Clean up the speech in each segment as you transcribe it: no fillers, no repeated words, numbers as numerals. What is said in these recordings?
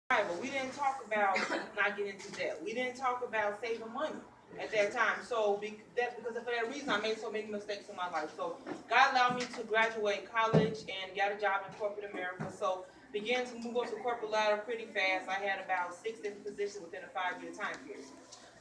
But we didn't talk about not getting into debt. We didn't talk about saving money at that time. So because for that reason, I made so many mistakes in my life. So God allowed me to graduate college and get a job in corporate America. So began to move up the corporate ladder pretty fast. I had about 6 different positions within a 5-year time period.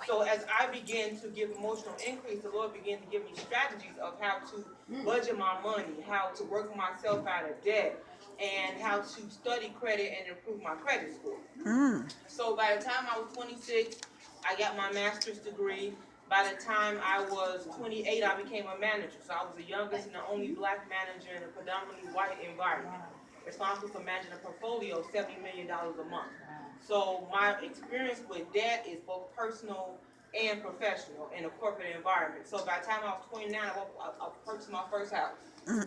So as I began to give emotional increase, the Lord began to give me strategies of how to budget my money, how to work myself out of debt, and how to study credit and improve my credit score. So by the time I was 26, I got my master's degree. By the time I was 28, I became a manager. So I was the youngest and the only black manager in a predominantly white environment, responsible for managing a portfolio of $70 million a month. So my experience with debt is both personal and professional in a corporate environment. So by the time I was 29, I purchased my first house.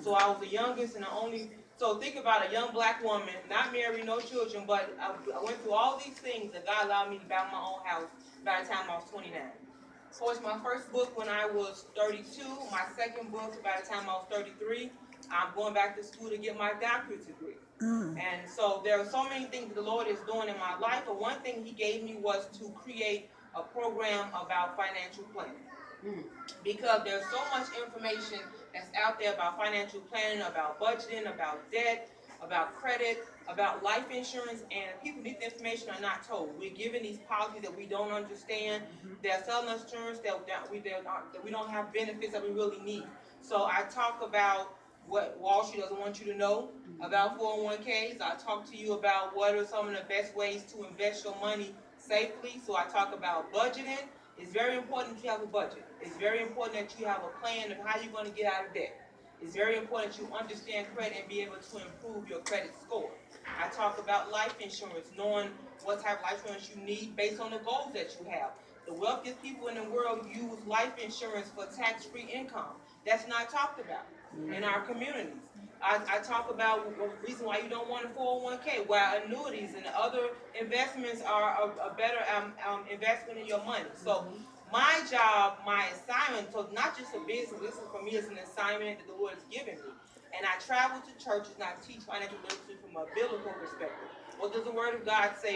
So I was the youngest and the only. So think about a young black woman, not married, no children, but I went through all these things, and God allowed me to buy my own house by the time I was 29. So it's my first book when I was 32. My second book by the time I was 33. I'm going back to school to get my doctorate degree. And so there are so many things the Lord is doing in my life, but one thing He gave me was to create a program about financial planning. Because there's so much information that's out there about financial planning, about budgeting, about debt, about credit, about life insurance, and people need the information are not told. We're given these policies that we don't understand. They're selling us insurance that we don't have benefits that we really need. So I talk about what Wall Street doesn't want you to know about 401ks. I talk to you about what are some of the best ways to invest your money safely. So I talk about budgeting. It's very important that you have a budget. It's very important that you have a plan of how you're going to get out of debt. It's very important that you understand credit and be able to improve your credit score. I talk about life insurance, knowing what type of life insurance you need based on the goals that you have. The wealthiest people in the world use life insurance for tax-free income. That's not talked about in our communities. I talk about the reason why you don't want a 401k, why annuities and other investments are a better investment in your money. So my job, my assignment, so not just a business, this is for me, it's an assignment that the Lord has given me. And I travel to churches and I teach financial literacy from a biblical perspective. What does the Word of God say?